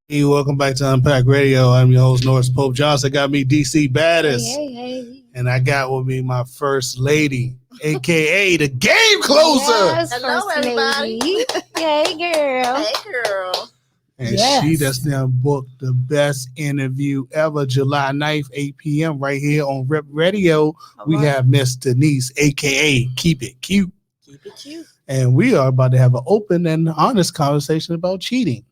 Hey, welcome back to Unpack Radio. I'm your host, Norris Pope Johnson. Got me Dcsbaddest. Hey. And I got with me my first lady, aka the game closer. Yes, Hello, first everybody. lady. Hey, girl. Hey, girl. And Yes. she just now booked the best interview ever, July 9th, 8 p.m. right here on Rip Radio. We have Miss Denise, aka Keep It Cute. Keep it cute. And we are about to have an open and honest conversation about cheating.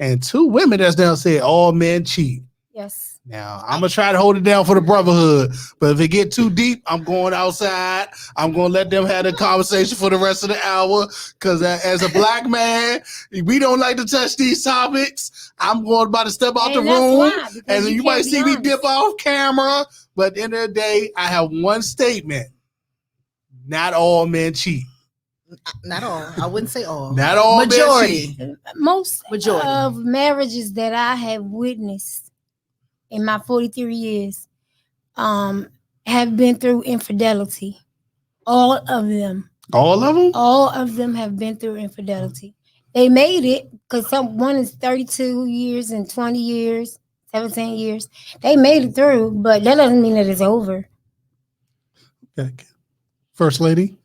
And two women that's down said all men cheat. Yes. Now, I'm going to try to hold it down for the brotherhood, but if it get too deep, I'm going outside. I'm going to let them have the conversation for the rest of the hour, because as a black man, we don't like to touch these topics. I'm about to step out the room, and you might see me dip off camera, but at the end of the day, I have one statement. Not all men cheat. Not all. I wouldn't say all. Not all. Majority. Most Majority of marriages that I have witnessed in my 43 years have been through infidelity. All of them. All of them? All of them have been through infidelity. They made it because one is 32 years and 20 years, 17 years. They made it through, but that doesn't mean that it's over. Okay. First lady?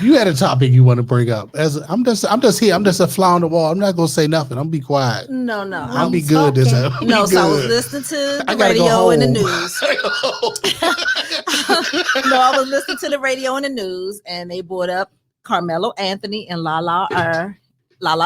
You had a topic you want to bring up. I'm just here. I'm just a fly on the wall. I'm not gonna say nothing. I'm gonna be quiet. No. I'll be good this time. No, so I was listening to the radio and the news. No, I was listening to the radio and the news, and they brought up Carmelo Anthony and Lala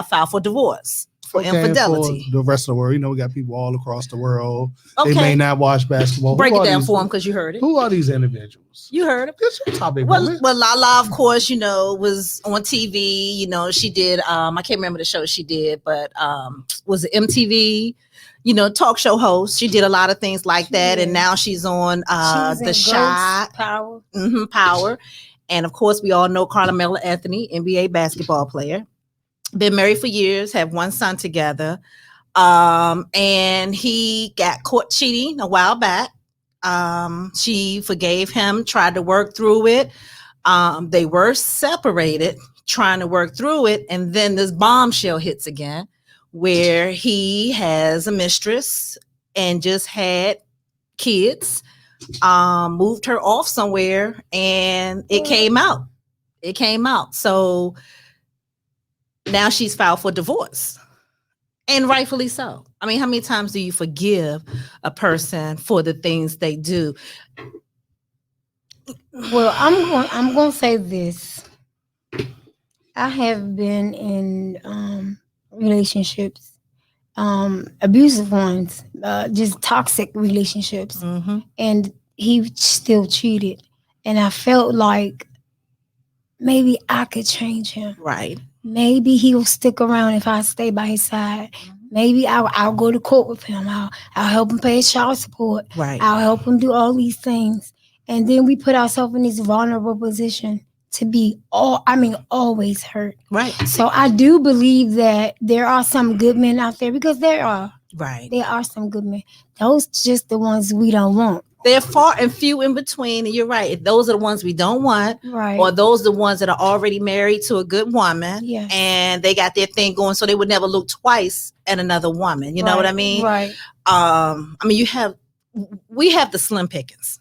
filed for divorce for infidelity. For the rest of the world, we got people all across the world. Okay. They may not watch basketball. Break it down for them because you heard it. Who are these individuals? You heard it. That's your topic. Well, Lala, of course, was on TV. She did. I can't remember the show she did, but was it MTV? Talk show host. She did a lot of things like that, and now she's on the Shy Power. Power, and of course, we all know Carmelo Anthony, NBA basketball player. Been married for years, have one son together, and he got caught cheating a while back. She forgave him, tried to work through it. They were separated, trying to work through it, and then this bombshell hits again, where he has a mistress and just had kids, moved her off somewhere, and it came out. So now she's filed for divorce, and rightfully so. I mean, how many times do you forgive a person for the things they do? Well, I'm going to say this. I have been in relationships, abusive ones, just toxic relationships, and he still cheated, and I felt like maybe I could change him. Right. Maybe he'll stick around if I stay by his side. Maybe I'll go to court with him. I'll help him pay his child support. Right. I'll help him do all these things. And then we put ourselves in this vulnerable position to be always hurt. Right. So I do believe that there are some good men out there, because there are. Right. There are some good men. Those just the ones we don't want. They're far and few in between, and you're right. Those are the ones we don't want, right? Or those are the ones that are already married to a good woman, yes, and they got their thing going, so they would never look twice at another woman. You know what I mean? Right. I mean, we have the slim pickings.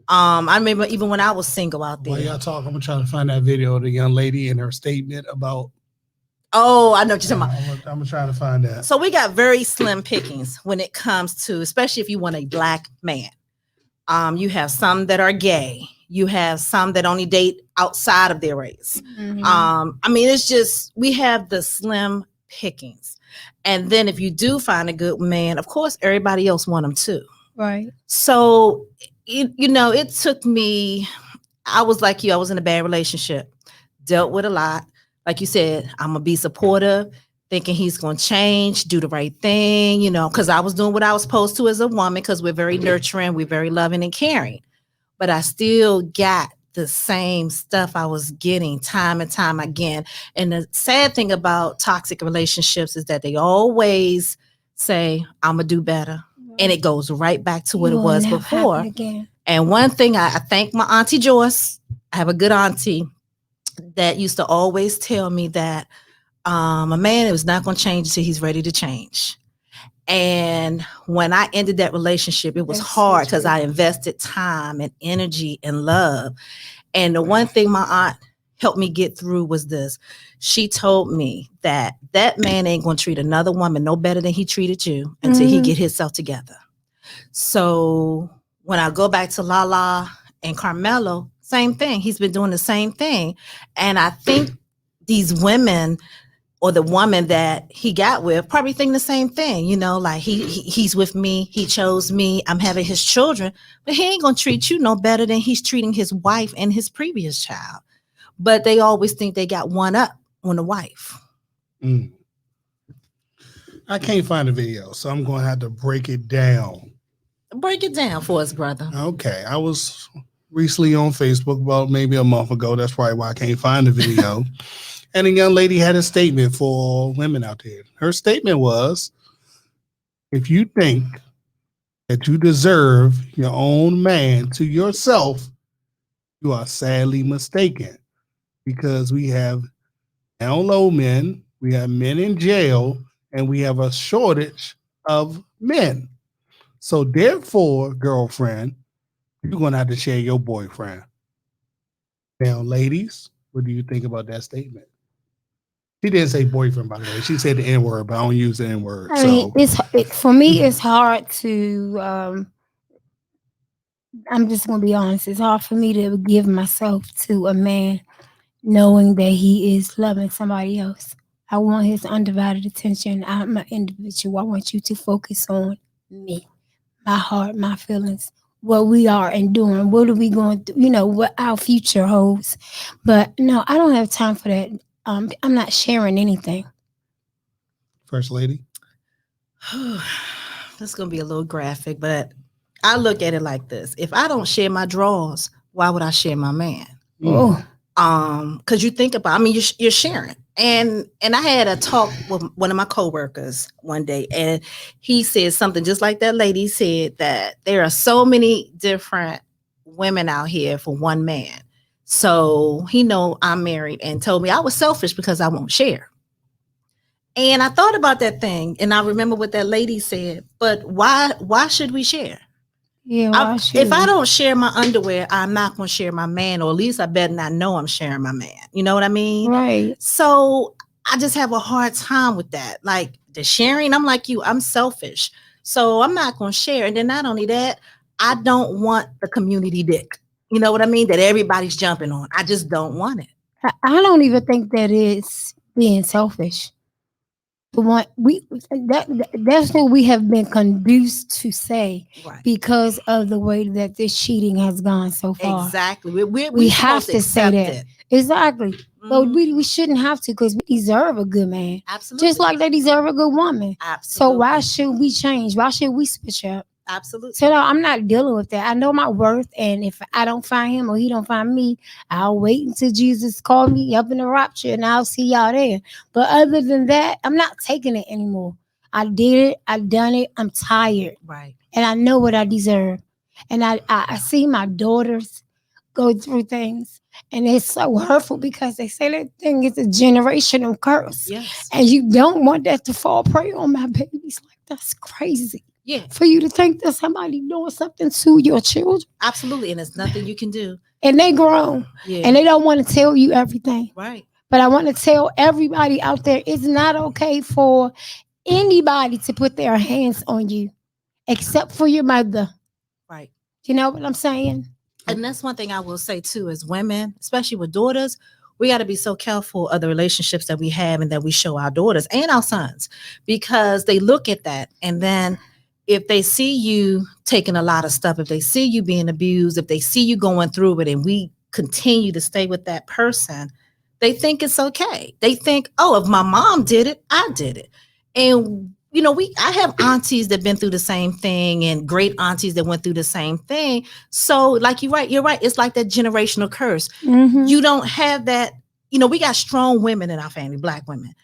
I remember even when I was single out there. While y'all talk, I'm gonna try to find that video of the young lady and her statement about. Oh, I know what you're talking about. I'm gonna try to find that. So we got very slim pickings when it comes to, especially if you want a black man. You have some that are gay. You have some that only date outside of their race. I mean, it's just, we have the slim pickings. And then if you do find a good man, of course, everybody else want them too. Right. So, it took me, I was like you, I was in a bad relationship, dealt with a lot. Like you said, I'm going to be supportive, thinking he's going to change, do the right thing, because I was doing what I was supposed to as a woman, because we're very nurturing, we're very loving and caring. But I still got the same stuff I was getting time and time again. And the sad thing about toxic relationships is that they always say, I'm going to do better. And it goes right back to what it was before. And one thing, I thank my Auntie Joyce. I have a good auntie that used to always tell me that A man is not going to change until he's ready to change. And when I ended that relationship, it was hard because I invested time and energy and love. And the one thing my aunt helped me get through was this. She told me that man ain't going to treat another woman no better than he treated you until he get himself together. So when I go back to Lala and Carmelo, same thing. He's been doing the same thing. And I think these women or the woman that he got with probably think the same thing, like he's with me, he chose me, I'm having his children, but he ain't gonna treat you no better than he's treating his wife and his previous child. But they always think they got one up on the wife. I can't find the video, so I'm gonna have to break it down. Break it down for us, brother. Okay, I was recently on Facebook about maybe a month ago. That's probably why I can't find the video. And a young lady had a statement for women out there. Her statement was, if you think that you deserve your own man to yourself, you are sadly mistaken, because we have down low men, we have men in jail, and we have a shortage of men. So therefore, girlfriend, you're going to have to share your boyfriend. Now, ladies, what do you think about that statement? She didn't say boyfriend, by the way. She said the N-word, but I don't use the N-word. I mean, for me, it's hard to, I'm just going to be honest. It's hard for me to give myself to a man knowing that he is loving somebody else. I want his undivided attention. I'm an individual. I want you to focus on me, my heart, my feelings, what we are and doing, what are we going to, what our future holds. But no, I don't have time for that. I'm not sharing anything. First lady? This is going to be a little graphic, but I look at it like this. If I don't share my drawers, why would I share my man? Oh. Because you think about, you're sharing. And I had a talk with one of my coworkers one day, and he said something just like that lady said, that there are so many different women out here for one man. So he know I'm married and told me I was selfish because I won't share. And I thought about that thing, and I remember what that lady said, but why should we share? Yeah, if I don't share my underwear, I'm not going to share my man, or at least I better not know I'm sharing my man. You know what I mean? Right. So I just have a hard time with that. Like the sharing, I'm like you, I'm selfish. So I'm not going to share. And then not only that, I don't want the community dick. You know what I mean? That everybody's jumping on. I just don't want it. I don't even think that is being selfish. That's what we have been conduced to say, right, because of the way that this cheating has gone so far. Exactly. We have to say that. It. Exactly. Mm-hmm. But we shouldn't have to, because we deserve a good man. Absolutely. Just like they deserve a good woman. Absolutely. So why should we change? Why should we switch up? Absolutely. So no, I'm not dealing with that. I know my worth, and if I don't find him or he don't find me, I'll wait until Jesus calls me up in the rapture, and I'll see y'all there. But other than that, I'm not taking it anymore. I did it. I done it. I'm tired. Right. And I know what I deserve. And I see my daughters go through things, and it's so hurtful because they say that thing is a generational curse. Yes. And you don't want that to fall prey on my babies. Like, that's crazy. Yeah. For you to think that somebody doing something to your children. Absolutely. And there's nothing you can do. And they grown. Yeah. And they don't want to tell you everything. Right. But I want to tell everybody out there, it's not okay for anybody to put their hands on you except for your mother. Right. You know what I'm saying? And that's one thing I will say too, as women, especially with daughters, we got to be so careful of the relationships that we have and that we show our daughters and our sons, because they look at that, and then if they see you taking a lot of stuff, if they see you being abused, if they see you going through it, and we continue to stay with that person, they think it's okay. They think, oh, if my mom did it, I did it. And I have aunties that been through the same thing, and great aunties that went through the same thing. So like you're right. It's like that generational curse. Mm-hmm. You don't have that. We got strong women in our family, Black women,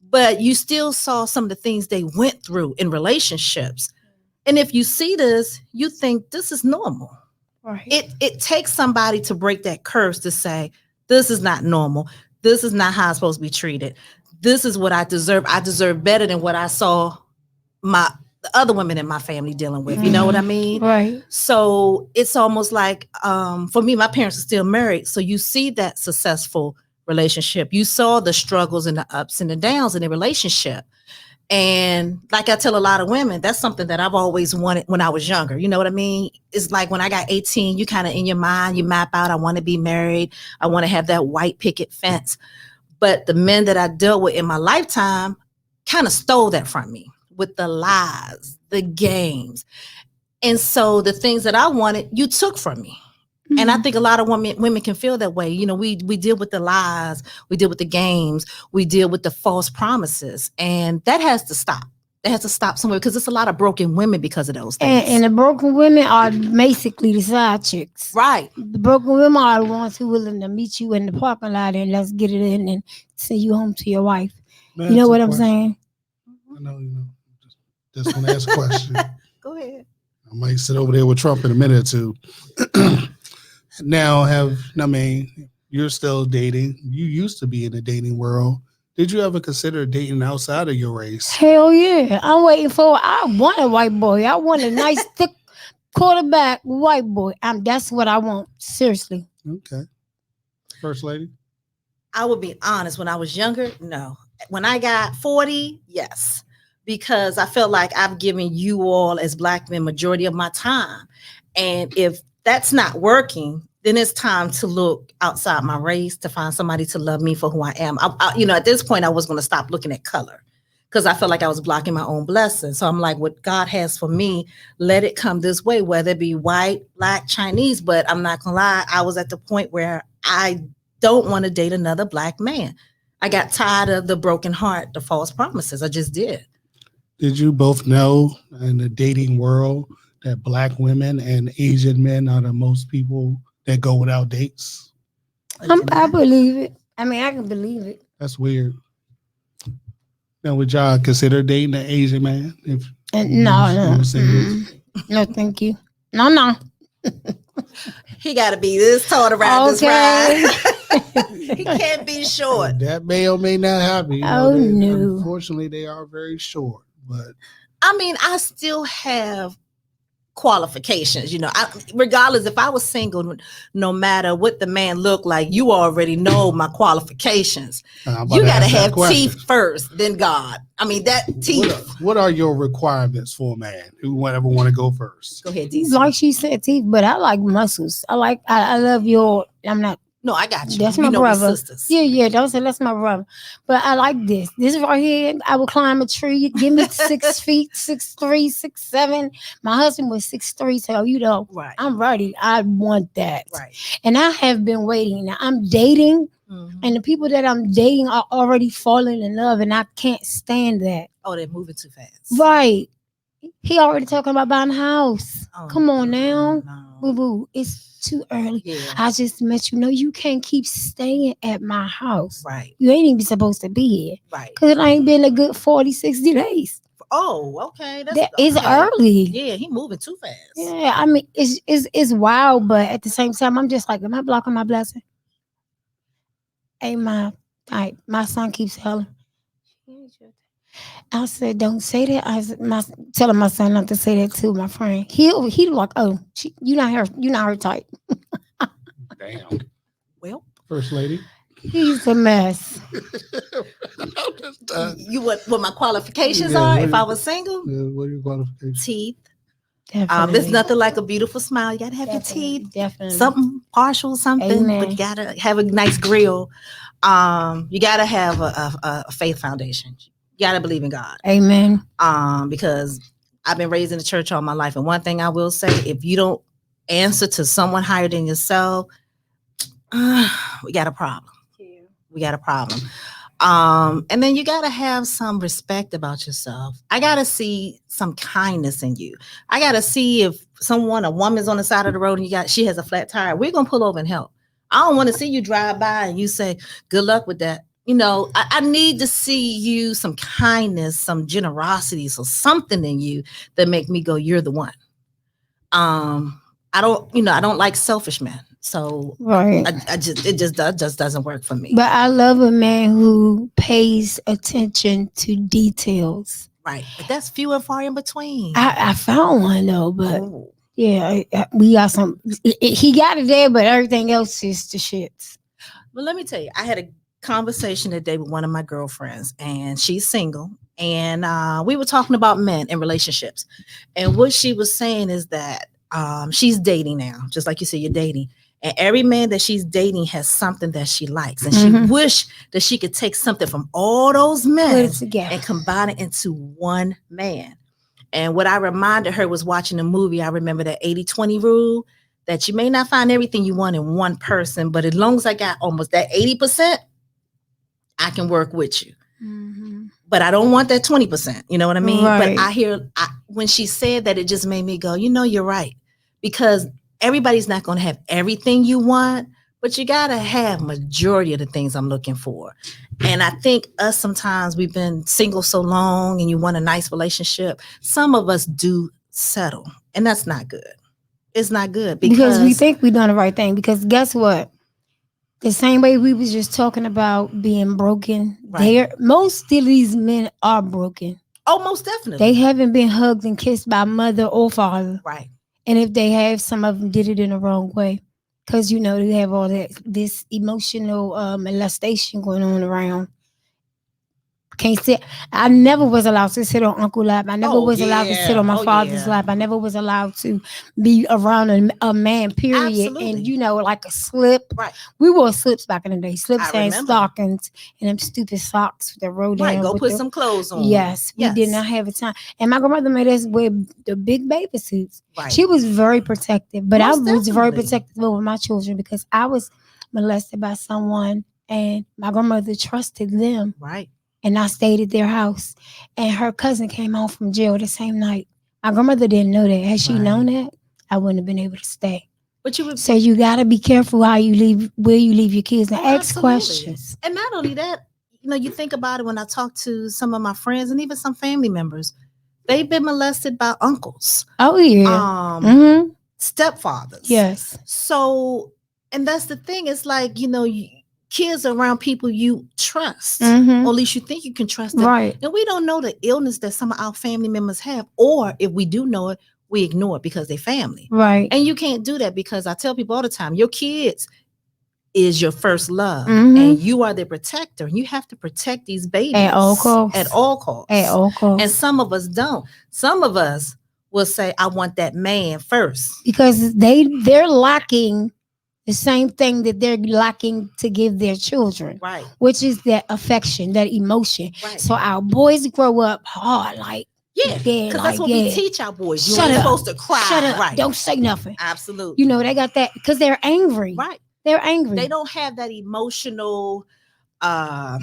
but you still saw some of the things they went through in relationships. And if you see this, you think this is normal. Right. It takes somebody to break that curse to say, this is not normal. This is not how I'm supposed to be treated. this is what I deserve. I deserve better than what I saw the other women in my family dealing with. You know what I mean? Right. So it's almost like, for me, my parents are still married. So you see that successful relationship. You saw the struggles and the ups and the downs in the relationship. And like I tell a lot of women, that's something that I've always wanted when I was younger. You know what I mean? It's like when I got 18, you kind of in your mind, you map out, I want to be married. I want to have that white picket fence. But the men that I dealt with in my lifetime kind of stole that from me with the lies, the games. And so the things that I wanted, you took from me. And I think a lot of women can feel that way. You know, we deal with the lies, we deal with the games, we deal with the false promises. And that has to stop. That has to stop somewhere because it's a lot of broken women because of those things. And the broken women are basically the side chicks. Right. The broken women are the ones who willing to meet you in the parking lot and let's get it in and send you home to your wife. You know what I'm saying? I know, you know. Just want to ask a question. Go ahead. I might sit over there with Trump in a minute or two. Now, you're still dating. You used to be in the dating world. Did you ever consider dating outside of your race? Hell yeah. I want a white boy. I want a nice, thick quarterback white boy. That's what I want. Seriously. Okay. First lady? I would be honest. When I was younger, no. When I got 40, yes. Because I felt like I've given you all as Black men majority of my time. And if that's not working, then it's time to look outside my race to find somebody to love me for who I am. At this point, I was going to stop looking at color because I felt like I was blocking my own blessing. So I'm like, what God has for me, let it come this way, whether it be white, Black, Chinese. But I'm not going to lie, I was at the point where I don't want to date another Black man. I got tired of the broken heart, the false promises. I just did. Did you both know in the dating world that Black women and Asian men are the most people that go without dates? I believe it. I mean, I can believe it. That's weird. Now, would y'all consider dating an Asian man? No, thank you. No. He got to be this tall to ride this ride. He can't be short. That may or may not happen. No. Unfortunately, they are very short. But I mean, I still have qualifications, regardless if I was single, no matter what the man looked like, you already know my qualifications. You got to have teeth first, then God. I mean, that teeth. What are your requirements for a man who would ever want to go first? Go ahead, DC. Like she said, teeth, but I like muscles. I love I'm not. No, I got you. That's my brother. Sisters. Yeah. Don't say that's my brother. But I like this. This right here, I would climb a tree. Give me 6 feet, 6'3", 6'7". My husband was 6'3", so right. I'm ready. I want that. Right. And I have been waiting. Now I'm dating, and the people that I'm dating are already falling in love, and I can't stand that. Oh, they're moving too fast. Right. He already talking about buying a house. Oh, come on now. No. Boo-boo. It's too early. Yeah. I just met you. You can't keep staying at my house. Right. You ain't even supposed to be here. Right. Because it ain't been a good 40, 60 days. Oh, okay. It's early. Yeah, he moving too fast. Yeah, I mean, it's wild, but at the same time, I'm just like, am I blocking my blessing? Hey, my son keeps telling. I said, don't say that. I said, telling my son not to say that to my friend. He like, oh, you not her type. Damn. Well, First lady. He's a mess. You what my qualifications are if I was single? Yeah, what are your qualifications? Teeth. Definitely. There's nothing like a beautiful smile. You gotta have your teeth. Definitely. Something partial, something, Amen. but you gotta have a nice grill. You gotta have a faith foundation. You gotta believe in God. Amen. Because I've been raised in the church all my life, and one thing I will say: if you don't answer to someone higher than yourself, we got a problem. Yeah. We got a problem. And then you gotta have some respect about yourself. I gotta see some kindness in you. I gotta see if a woman's on the side of the road and she has a flat tire, we're gonna pull over and help. I don't want to see you drive by and you say, good luck with that. I need to see you some kindness, some generosity, so something in you that make me go, you're the one. I don't like selfish men. So Right. it just doesn't work for me. But I love a man who pays attention to details. Right. But that's few and far in between. I found one though, but Oh. yeah, we got some. He got it there, but everything else is the shits. Well, let me tell you, I had a conversation today with one of my girlfriends, and she's single. And we were talking about men and relationships. And what she was saying is that she's dating now, just like you said, you're dating. And every man that she's dating has something that she likes. And she wish that she could take something from all those men and combine it into one man. And what I reminded her was watching a movie. I remember that 80-20 rule, that you may not find everything you want in one person, but as long as I got almost that 80%, I can work with you. Mm-hmm. But I don't want that 20%. You know what I mean? Right. But when she said that, it just made me go, you're right. Because everybody's not going to have everything you want, but you got to have majority of the things I'm looking for. And I think us sometimes, we've been single so long and you want a nice relationship. Some of us do settle, and that's not good. It's not good because we think we've done the right thing. Because guess what? The same way we was just talking about being broken, right. Most of these men are broken. Oh, most definitely. They haven't been hugged and kissed by mother or father. Right. And if they have, some of them did it in the wrong way. Because, they have all this emotional molestation going on around. Can't sit. I never was allowed to sit on Uncle lap. I never was allowed to sit on my father's lap. I never was allowed to be around a man, period. Absolutely. And, like a slip. Right. We wore slips back in the day. Slips and stockings and them stupid socks that rolled down. Right, go put some clothes on. Yes, we did not have a time. And my grandmother made us wear the big baby suits. Right. She was very protective. But I was very protective over my children because I was molested by someone and my grandmother trusted them. Right. And I stayed at their house. And her cousin came home from jail the same night. My grandmother didn't know that. Had she known that, I wouldn't have been able to stay. But you would so you gotta be careful how you leave, where you leave your kids, and ask questions. And not only that, you think about it when I talk to some of my friends and even some family members, they've been molested by uncles. Oh yeah. Stepfathers. Yes. So, and that's the thing. It's like, kids around people you trust, or at least you think you can trust them. Right. And we don't know the illness that some of our family members have, or if we do know it, we ignore it because they're family. Right. And you can't do that because I tell people all the time, your kids is your first love, and you are their protector. You have to protect these babies at all costs. At all costs. At all costs. And some of us don't. Some of us will say, "I want that man first," because they're lacking the same thing that they're lacking to give their children, right? Which is that affection, that emotion. Right. So our boys grow up hard, like because that's what we teach our boys. You're supposed to cry. Shut up. Right. Don't say nothing. Absolutely. They got that because they're angry. Right. They're angry. They don't have that emotional, that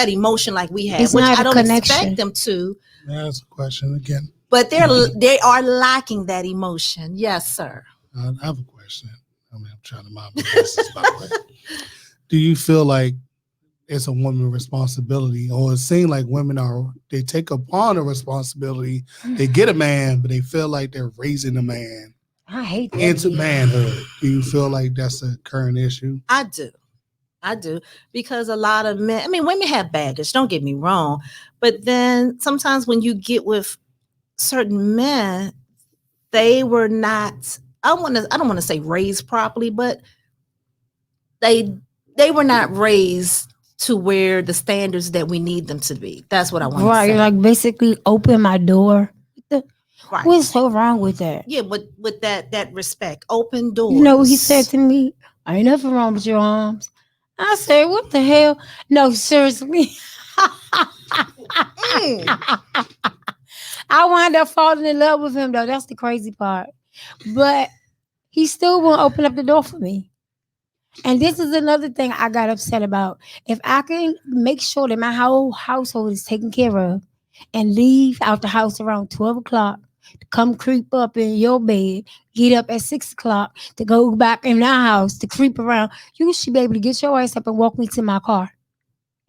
emotion like we have, it's which not I don't connection. Expect them to. That's a question again. But they are lacking that emotion. Yes, sir. I have a question. I'm trying to mind my business, by the way. Do you feel like it's a woman's responsibility, or it seems like women they take upon a responsibility, they get a man, but they feel like they're raising a man I hate that into manhood? Do you feel like that's a current issue? I do. Because a lot of men, women have baggage, don't get me wrong. But then sometimes when you get with certain men, they were not, I don't want to say raised properly, but they were not raised to where the standards that we need them to be. That's what I want to say. Right, like basically open my door. Right. What's so wrong with that? Yeah, but with that respect, open doors. You know what he said to me? Ain't nothing wrong with your arms. I said, what the hell? No, seriously. I wound up falling in love with him, though. That's the crazy part. But he still won't open up the door for me. And this is another thing I got upset about. If I can make sure that my whole household is taken care of and leave out the house around 12 o'clock to come creep up in your bed, get up at 6 o'clock to go back in our house to creep around, you should be able to get your ass up and walk me to my car.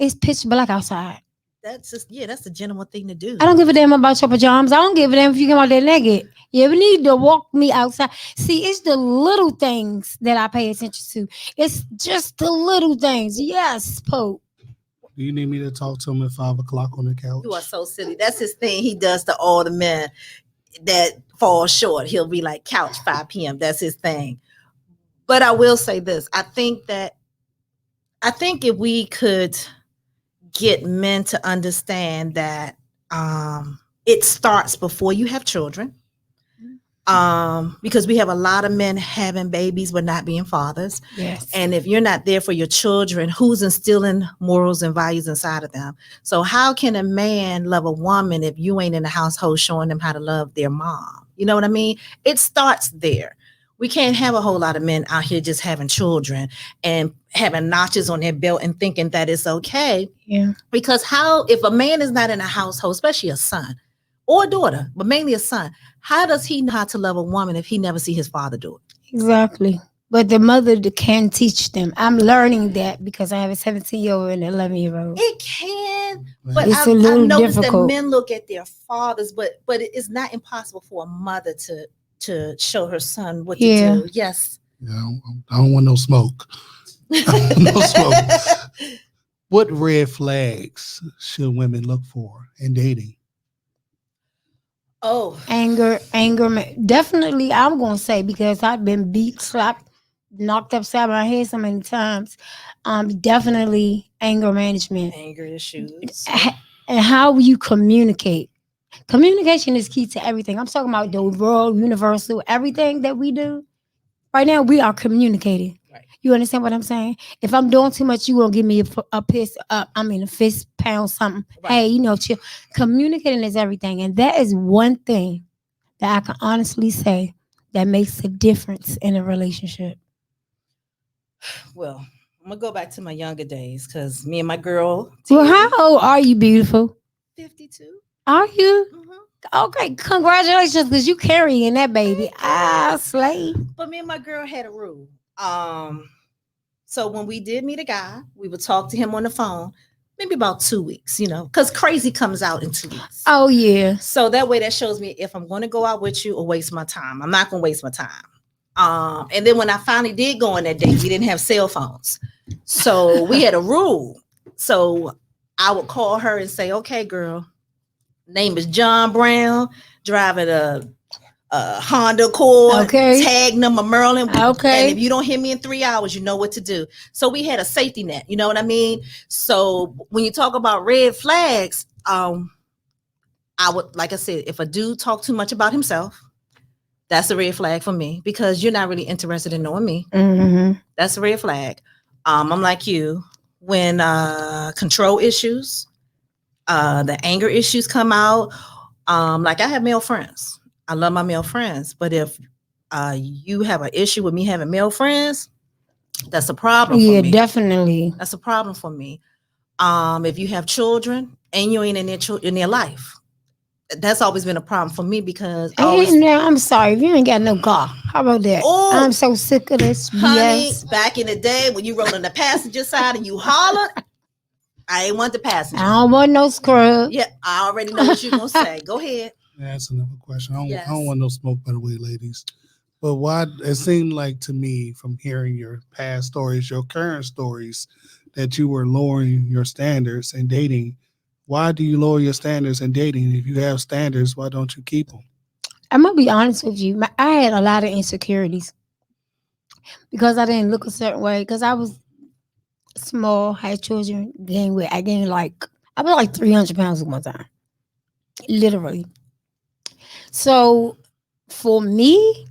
It's pitch black outside. That's the genuine thing to do. I don't give a damn about your pajamas. I don't give a damn if you come out there naked. You need to walk me outside. See, it's the little things that I pay attention to. It's just the little things. Yes, Pope. Do you need me to talk to him at 5 o'clock on the couch? You are so silly. That's his thing. He does to all the men that fall short. He'll be like couch 5 p.m. That's his thing. But I will say this. I think if we could get men to understand that it starts before you have children. Because we have a lot of men having babies but not being fathers. Yes. And if you're not there for your children, who's instilling morals and values inside of them? So how can a man love a woman if you ain't in the household showing them how to love their mom? You know what I mean? It starts there. We can't have a whole lot of men out here just having children and having notches on their belt and thinking that it's okay. Yeah. Because if a man is not in a household, especially a son or a daughter, but mainly a son, how does he know how to love a woman if he never see his father do it? Exactly. But the mother can teach them. I'm learning that because I have a 17-year-old and an 11-year-old. It can, but It's a I've little noticed difficult. that men look at their fathers, but it's not impossible for a mother to show her son what to do. Yes. Yeah, I don't want no smoke. No smoke. What red flags should women look for in dating? Oh, Anger. Definitely, I'm going to say, because I've been beat, slapped, knocked upside my head so many times. Definitely anger management. anger issues. And how you communicate. Communication is key to everything. I'm talking about the world, universal, everything that we do. Right now, we are communicating. Right. You understand what I'm saying? If I'm doing too much, you gonna give me a fist pound something. Right. Hey, chill. Communicating is everything, and that is one thing that I can honestly say that makes a difference in a relationship. Well, I'm gonna go back to my younger days because me and my girl. Well, how old are you, beautiful? 52. Are you? Mm-hmm. Okay, congratulations, because you carrying that baby. Slay. But me and my girl had a rule. So when we did meet a guy, we would talk to him on the phone, maybe about 2 weeks, because crazy comes out in 2 weeks. Oh, yeah. So that way that shows me if I'm going to go out with you or waste my time. I'm not going to waste my time. And then when I finally did go on that date, we didn't have cell phones. So we had a rule. So I would call her and say, okay, girl, name is John Brown, driving a Honda Accord, tag number Merlin. Okay. And if you don't hit me in 3 hours, you know what to do. So we had a safety net. You know what I mean? So when you talk about red flags, I would, like I said, if a dude talk too much about himself, that's a red flag for me because you're not really interested in knowing me. Mm-hmm. That's a red flag. I'm like you. When control issues, the anger issues come out, like I have male friends. I love my male friends, but if you have an issue with me having male friends, that's a problem for me. Yeah, definitely. That's a problem for me. If you have children and you ain't in their life, that's always been a problem for me because I'm sorry, if you ain't got no car. How about that? Oh, I'm so sick of this BS. Honey, back in the day when you rode on the passenger side and you hollered, I ain't want the passenger. I don't want no scrub. Yeah, I already know what you're gonna say. Go ahead. That's another question. I don't want no smoke, by the way, ladies. But why it seemed like to me from hearing your past stories, your current stories, that you were lowering your standards in dating. Why do you lower your standards in dating? If you have standards, why don't you keep them? I'm gonna be honest with you. I had a lot of insecurities because I didn't look a certain way. Because I was small, had children, gained weight. I was like 300 pounds at one time, literally. So for me,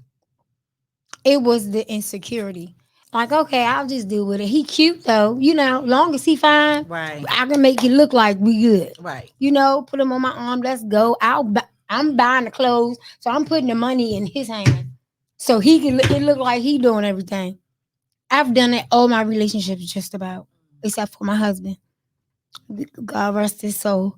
it was the insecurity. Like, okay, I'll just deal with it. He cute though, long as he fine, right? I can make it look like we good, right? Put him on my arm. Let's go. I'm buying the clothes, so I'm putting the money in his hand, so he can. It look like he doing everything. I've done it all my relationships, just about, except for my husband. God rest his soul.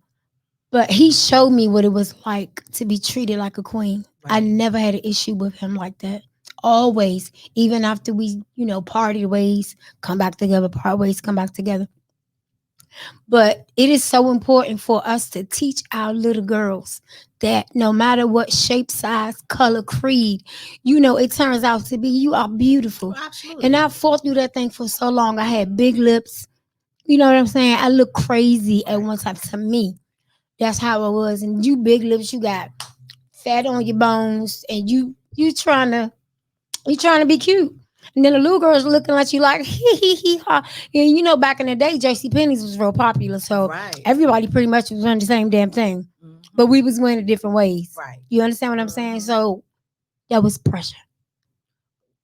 But he showed me what it was like to be treated like a queen. Right. I never had an issue with him like that. Always, even after we, party ways, come back together, part ways, come back together. But it is so important for us to teach our little girls that no matter what shape, size, color, creed, it turns out to be, you are beautiful. Absolutely. And I fought through that thing for so long. I had big lips. You know what I'm saying? I look crazy at one time to me. That's how it was. And you big lips, you got fat on your bones, and you trying to be cute. And then the little girls looking at you like hee hee hee ha. And back in the day, JC Penney's was real popular. So Right. everybody pretty much was wearing the same damn thing. Mhm. But we was wearing it different ways. Right. You understand what I'm saying? So that was pressure.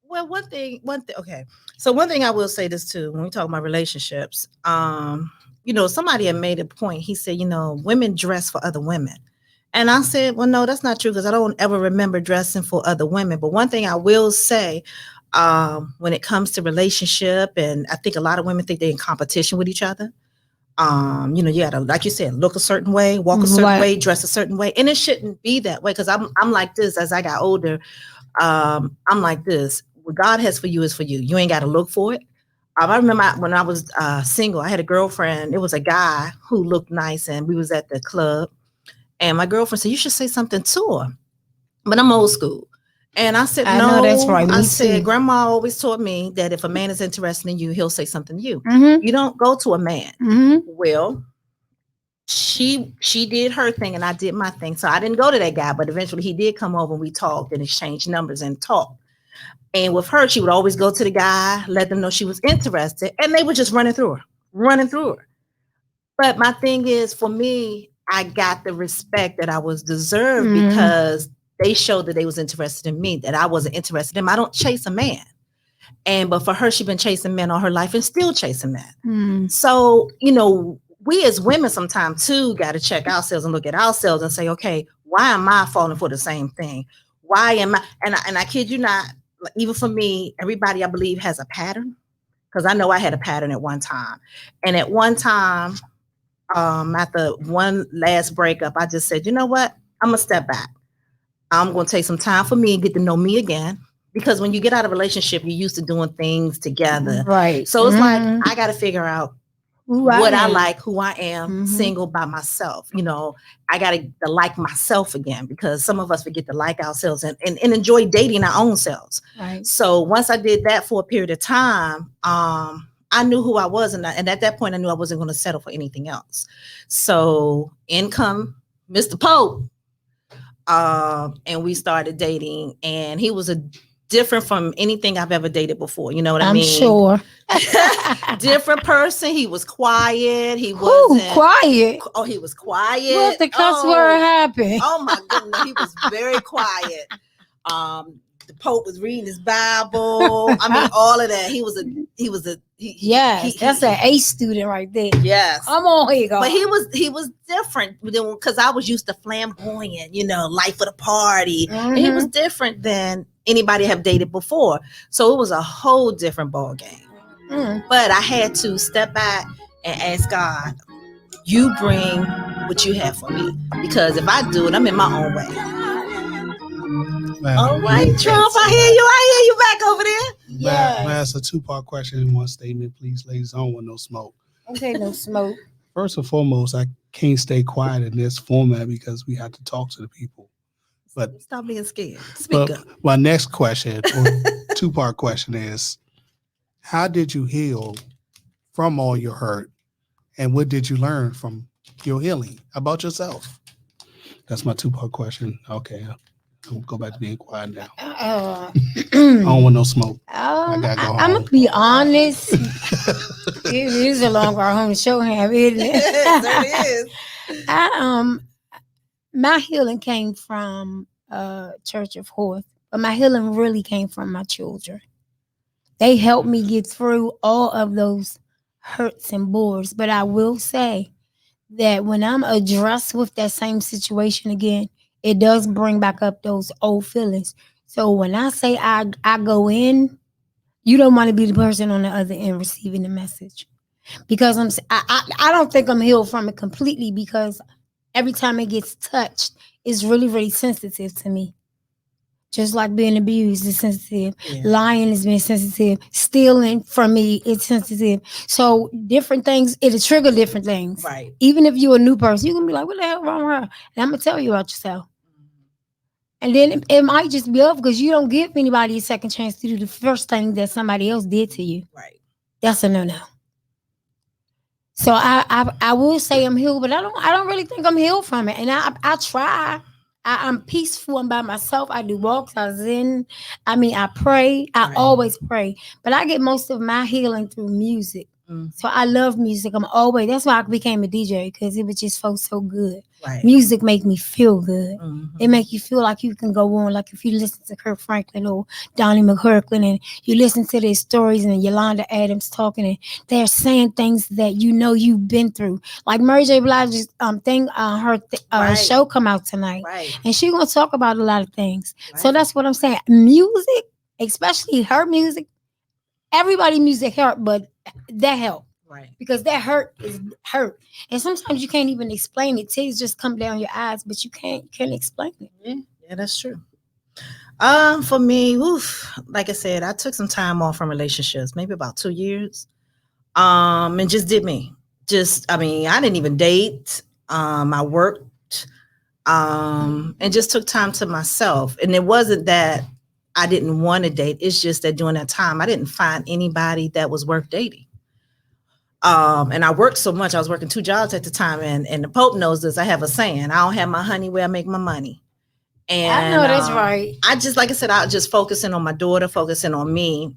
Well, okay. So one thing I will say this too, when we talk about relationships, somebody had made a point. He said, women dress for other women. And I said, well, no, that's not true, because I don't ever remember dressing for other women. But one thing I will say, when it comes to relationship, and I think a lot of women think they're in competition with each other. You gotta, like you said, look a certain way, walk a certain way, dress a certain way. And it shouldn't be that way, because I'm like this as I got older. I'm like this. What God has for you is for you. You ain't got to look for it. I remember when I was single, I had a girlfriend. It was a guy who looked nice, and we was at the club. And my girlfriend said, you should say something to her. But I'm old school. And I said, I no. know that's right. I Me said, too. Grandma always taught me that if a man is interested in you, he'll say something to you. Mm-hmm. You don't go to a man. Mm-hmm. Well, she did her thing and I did my thing. So I didn't go to that guy, but eventually he did come over and we talked and exchanged numbers and talked. And with her, she would always go to the guy, let them know she was interested, and they were just running through her. But my thing is, for me, I got the respect that I was deserved because they showed that they was interested in me, that I wasn't interested in them. I don't chase a man. But for her, she's been chasing men all her life and still chasing men. So, we as women sometimes too got to check ourselves and look at ourselves and say, okay, why am I falling for the same thing? Why am I? And I kid you not, even for me, everybody I believe has a pattern, because I know I had a pattern at one time. And at one time, after one last breakup, I just said, you know what? I'm gonna step back. I'm gonna take some time for me and get to know me again. Because when you get out of a relationship, you're used to doing things together. Right. So it's like, I got to figure out what I like, who I am, single by myself. I got to like myself again, because some of us forget to like ourselves and enjoy dating our own selves. Right. So once I did that for a period of time, I knew who I was. And at that point, I knew I wasn't going to settle for anything else. So in come Mr. Pope. And we started dating, and he was different from anything I've ever dated before. You know what I mean? I'm sure. Different person. He was quiet. He wasn't quiet. Oh, he was quiet. What the cuss word happened? Oh my goodness, he was very quiet. The Pope was reading his Bible. I mean, all of that. That's an A student right there. Yes. Come on, here you go. But he was different, because I was used to flamboyant, life of the party. And he was different than anybody have dated before. So it was a whole different ball game. But I had to step back and ask God, you bring what you have for me. Because if I do it, I'm in my own way. All right, Trump, I hear you back over there. Yeah. That's a two-part question in one statement, please, ladies. I don't want no smoke. Okay, no smoke. First and foremost, I can't stay quiet in this format because we have to talk to the people. But stop being scared. Speak up. My next question, or two-part question, is how did you heal from all your hurt, and what did you learn from your healing about yourself? That's my two-part question. Okay, I'll go back to being quiet now. I don't want no smoke. I gotta go home. I'm gonna be honest. It is a long ride home to show him, isn't it? It is. My healing came from Church of Horse, but my healing really came from my children. They helped me get through all of those hurts and bores. But I will say that when I'm addressed with that same situation again, it does bring back up those old feelings. So when I say I go in, you don't want to be the person on the other end receiving the message. Because I don't think I'm healed from it completely, because every time it gets touched, it's really, really sensitive to me. Just like being abused is sensitive. Yeah. Lying is being sensitive. Stealing from me is sensitive. So different things, it'll trigger different things. Right. Even if you're a new person, you can be like, what the hell wrong with her? And I'm going to tell you about yourself. And then it might just be up because you don't give anybody a second chance to do the first thing that somebody else did to you. Right. That's a no-no. So I will say I'm healed, but I don't really think I'm healed from it. And I try. I'm peaceful. I'm by myself. I do walks. I zen. I pray. I Right. always pray. But I get most of my healing through music. So I love music. That's why I became a DJ, because it would just feel so good. Right. Music make me feel good. Mm-hmm. It make you feel like you can go on. Like if you listen to Kirk Franklin or Donnie McClurkin and you listen to their stories and Yolanda Adams talking, and they're saying things that you know you've been through. Like Mary J. Blige's Right. show come out tonight. Right. And she's going to talk about a lot of things. Right. So that's what I'm saying. Music, especially her music, everybody music hurt, but that help. Right. Because that hurt is hurt. And sometimes you can't even explain it. Tears just come down your eyes, but you can't explain it. Yeah, that's true. For me, like I said, I took some time off from relationships, maybe about 2 years. And just did me. I didn't even date. I worked. And just took time to myself. And it wasn't that I didn't want to date. It's just that during that time, I didn't find anybody that was worth dating. And I worked so much. I was working 2 jobs at the time. And the Pope knows this. I have a saying, I don't have my honey where I make my money. And I know that's right. I just, like I said, I was just focusing on my daughter, focusing on me.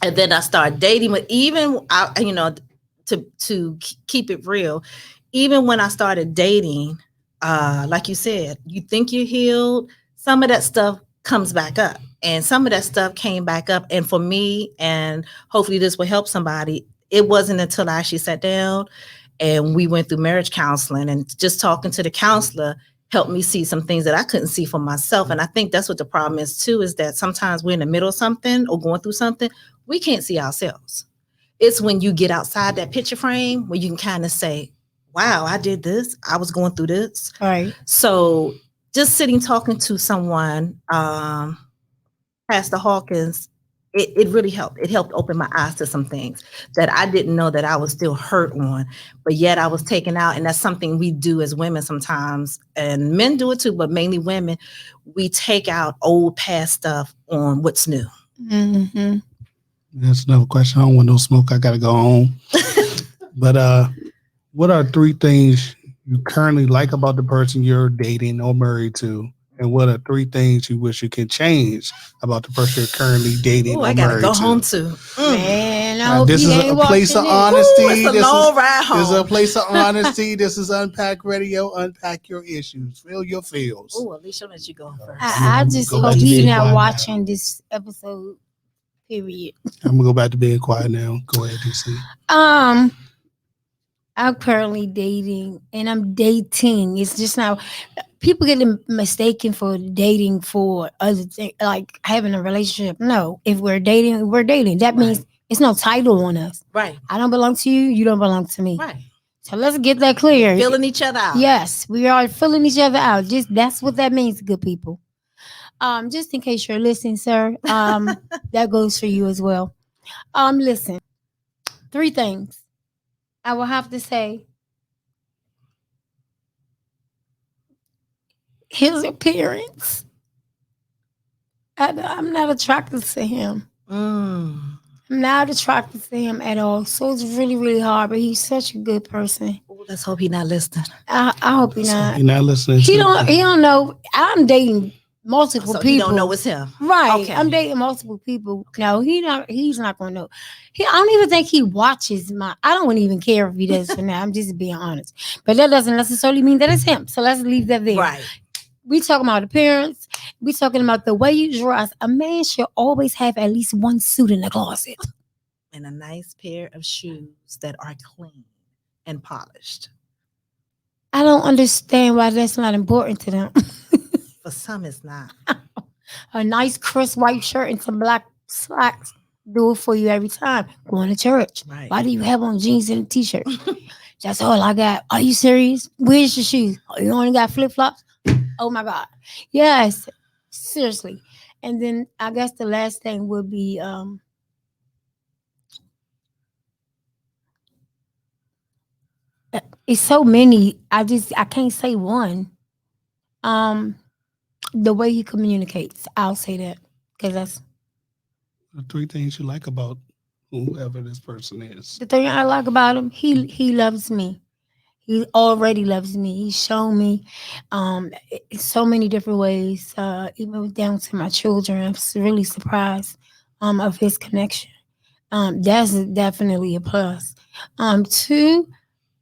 And then I started dating. But even, to keep it real, even when I started dating, like you said, you think you're healed. Some of that stuff comes back up. And some of that stuff came back up. And for me, and hopefully this will help somebody, it wasn't until I actually sat down and we went through marriage counseling, and just talking to the counselor helped me see some things that I couldn't see for myself. And I think that's what the problem is too, is that sometimes we're in the middle of something or going through something, we can't see ourselves. It's when you get outside that picture frame where you can kind of say, wow, I did this. I was going through this. Right. So just sitting, talking to someone, Pastor Hawkins, it really helped. It helped open my eyes to some things that I didn't know that I was still hurt on, but yet I was taken out. And that's something we do as women sometimes, and men do it too, but mainly women. We take out old past stuff on what's new. Mm-hmm. That's another question. I don't want no smoke. I got to go home. But what are 3 things you currently like about the person you're dating or married to? And what are 3 things you wish you can change about the person you're currently dating or I married gotta go to? home too. Man, I hope this you is ain't a place of watching it. honesty. It's a long ride home. This is a place of honesty. This is Unpack Radio. Unpack your issues. Feel your feels. Oh, Alicia, let you go first. I just hope he's not watching this episode. Period. I'm gonna go back to being quiet now. Go ahead, DC. I'm currently dating, and I'm dating. It's just now people get mistaken for dating for other things, like having a relationship. No, if we're dating, we're dating. That means it's no title on us. Right. I don't belong to you. You don't belong to me. Right. So let's get that clear. Filling each other out. Yes, we are filling each other out. Just that's what that means, good people. Just in case you're listening, sir, that goes for you as well. Listen, 3 things I will have to say. His appearance. I'm not attracted to him. I'm not attracted to him at all. So it's really, really hard. But he's such a good person. Ooh, let's hope he's not listening. I hope he's not. You're not listening. He don't know. I'm dating multiple people. You don't know it's him. Right. Okay. I'm dating multiple people. No, he's not gonna know. I don't even think he watches I don't even care if he does for now. I'm just being honest. But that doesn't necessarily mean that it's him. So let's leave that there. Right. We talking about appearance. We talking about the way you dress. A man should always have at least 1 suit in the closet. And a nice pair of shoes that are clean and polished. I don't understand why that's not important to them. For some, it's not. A nice crisp white shirt and some black slacks do it for you every time. Going to church. Right. Why do you have on jeans and a t-shirt? That's all I got. Are you serious? Where's your shoes? Oh, you only got flip-flops? Oh my God. Yes. Seriously. And then I guess the last thing would be it's so many. I can't say one. Um the way he communicates, I'll say that. Because that's The 3 things you like about whoever this person is. the thing I like about him. He loves me. He already loves me. He's shown me in so many different ways, even down to my children. I'm really surprised of his connection. That's definitely a plus. Two,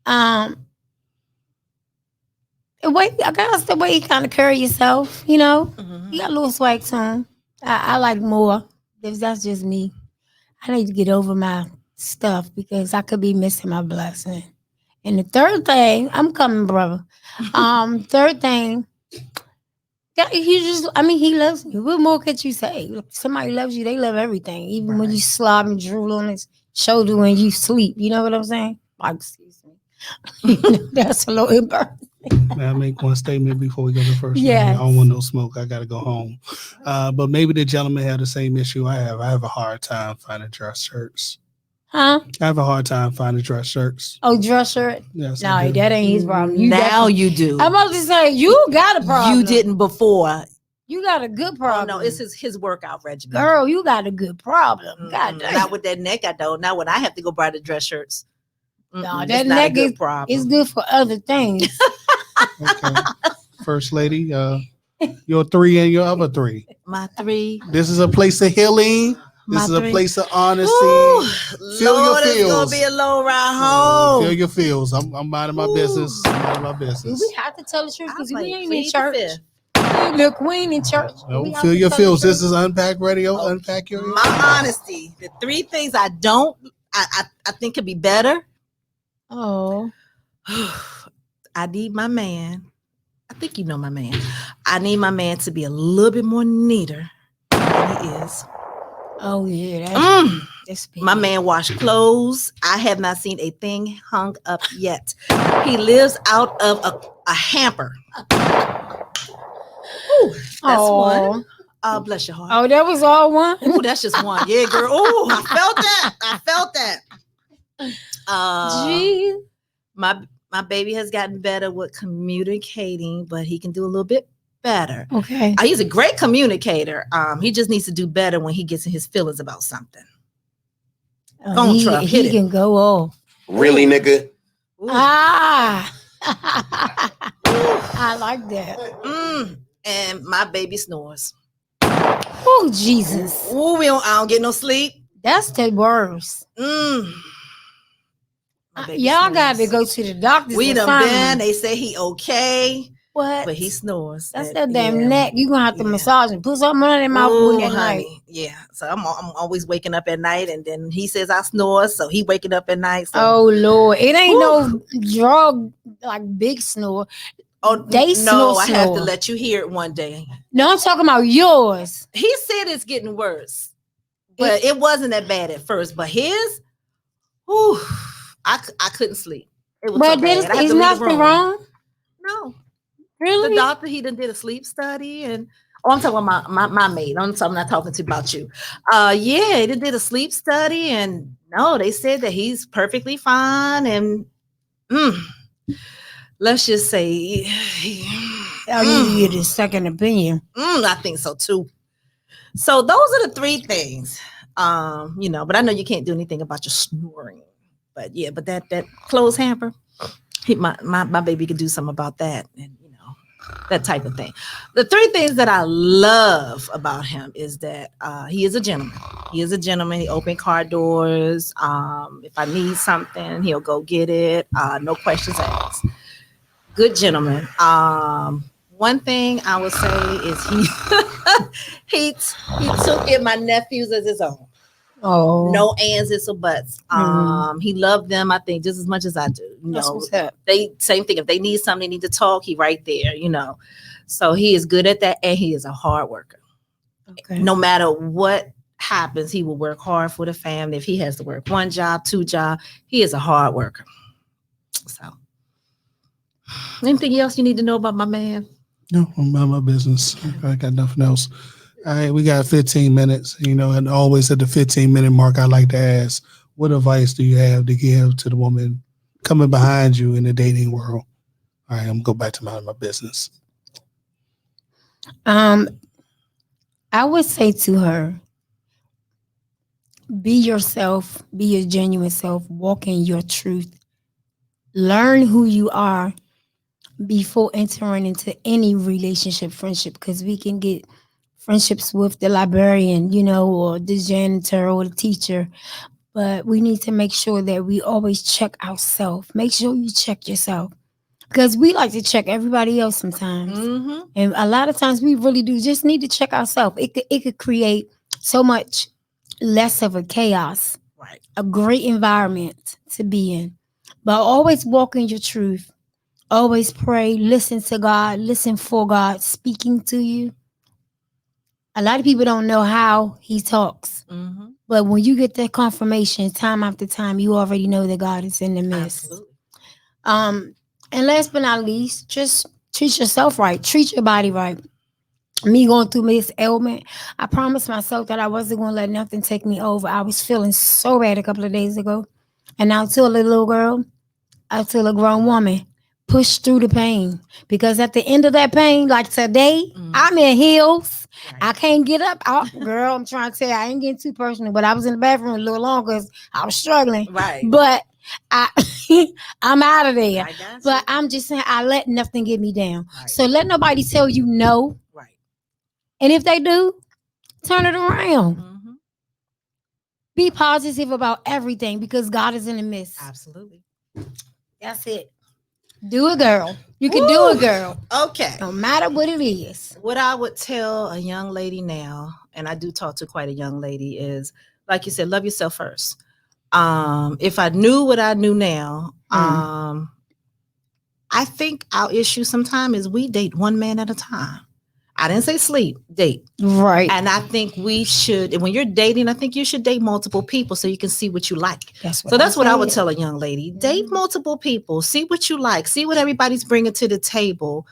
the way I guess the way you kind of carry yourself, you know, you got a little swag to him. I like more. That's just me. I need to get over my stuff because I could be missing my blessing. And the third thing, I'm coming, brother. Third thing, he loves me. What more could you say? If somebody loves you, they love everything. Even when you slob and drool on his shoulder when you sleep. You know what I'm saying? Like, excuse me. That's a little embarrassing. May I make one statement before we go to the first? Yes. I don't want no smoke. I got to go home. But maybe the gentleman had the same issue I have. I have a hard time finding dress shirts. Huh? I have a hard time finding dress shirts. Oh, dress shirt? Yes. No, that ain't his problem. Now you do. I'm about to say, you got a problem. You didn't before. You got a good problem. Oh, no, it's his workout regimen. Girl, you got a good problem. God damn. Not with that neck, I don't. Not when I have to go buy the dress shirts. No, It's that not a neck good is problem. it's good for other things. Okay. First lady, your 3 and your other 3. My 3. This is a place of healing. This is a place of honesty. Ooh, Feel Lord, your it's gonna feels. be a long ride home. Feel your feels. I'm minding my business. I'm minding my business. We have to tell the truth because I we like ain't in plead church. the fifth. The queen in church. No, We have feel to your tell the feels. truth. This is Unpack Radio. Oh, Unpack your. My honesty. The 3 things I think could be better. Oh. I need my man. I think you know my man. I need my man to be a little bit more neater than he is. Oh yeah. That's My man wash clothes. I have not seen a thing hung up yet. He lives out of a hamper. Ooh, that's one. Bless your heart. Oh, that was all one? Ooh, that's just one. Yeah, girl. Ooh, I felt that. Gee. My baby has gotten better with communicating, but he can do a little bit better. Okay. He's a great communicator. He just needs to do better when he gets in his feelings about something. He can go off. Really, nigga? Ooh. Ah. I like that. And my baby snores. Oh, Jesus. Ooh, I don't get no sleep. That's the worst. Y'all got to go to the doctor. We done been. They say he okay. What? But he snores. That's that damn neck. You gonna have to massage and put something on that mouth Ooh, at honey. night. Yeah. So I'm always waking up at night, and then he says I snore, so he waking up at night. So. Oh Lord, it ain't no drug like big snore. Oh, they no, snore. I have to let you hear it one day. No, I'm talking about yours. He said it's getting worse, but it wasn't that bad at first. But his, whew, I couldn't sleep. It was but so bad. Is nothing wrong? No. Really? The doctor, he done did a sleep study, and I'm talking about my maid. I'm not talking about you. Yeah, he did a sleep study, and no, they said that he's perfectly fine. And let's just say, I'll give you the second opinion. I think so too. So those are the 3 things. But I know you can't do anything about your snoring. But yeah, but that clothes hamper, my baby could do something about that, and that type of thing. The 3 things that I love about him is that he is a gentleman. He is a gentleman. He opened car doors. If I need something, he'll go get it. No questions asked. Good gentleman. One thing I would say is he took in my nephews as his own. Oh, no ands, ifs, or buts. He loved them, I think, just as much as I do. They same thing. If they need something, they need to talk. He right there. So he is good at that, and he is a hard worker. Okay. No matter what happens, he will work hard for the family. If he has to work 1 job, 2 jobs, he is a hard worker. So, anything else you need to know about my man? No, I'm about my business. I got nothing else. All right, we got 15 minutes, and always at the 15-minute mark, I like to ask, what advice do you have to give to the woman coming behind you in the dating world? All right, I'm gonna go back to my business. Um, I would say to her, be yourself, be your genuine self, walk in your truth, learn who you are before entering into any relationship, friendship, because we can get friendships with the librarian, or the janitor or the teacher. But we need to make sure that we always check ourselves. Make sure you check yourself. Because we like to check everybody else sometimes. Mm-hmm. And a lot of times we really do just need to check ourselves. It could create so much less of a chaos, Right. a great environment to be in. But always walk in your truth. Always pray, listen to God, listen for God speaking to you. A lot of people don't know how he talks. Mm-hmm. But when you get that confirmation time after time, you already know that God is in the midst. Absolutely. And last but not least, just treat yourself right. Treat your body right. Me going through this ailment, I promised myself that I wasn't going to let nothing take me over. I was feeling so bad a couple of days ago. And I told a little girl, I told a grown woman, push through the pain. Because at the end of that pain, like today, I'm in heels. Right. I can't get up. Girl, I'm trying to tell you, I ain't getting too personal, but I was in the bathroom a little longer because I was struggling. Right. But I'm out of there. I got But you. I'm just saying, I let nothing get me down. Right. So let nobody tell you no. Right. And if they do, turn it around. Mm-hmm. Be positive about everything because God is in the midst. Absolutely. That's it. Do it, girl. You can do it, girl. Okay. No matter what it is. What I would tell a young lady now, and I do talk to quite a young lady, is like you said, love yourself first. If I knew what I knew now, I think our issue sometimes is we date one man at a time. I didn't say sleep, date. Right. And I think we should, when you're dating, I think you should date multiple people so you can see what you like. That's what That's what I would said. tell a young lady. Date multiple people, see what you like, see what everybody's bringing to the table.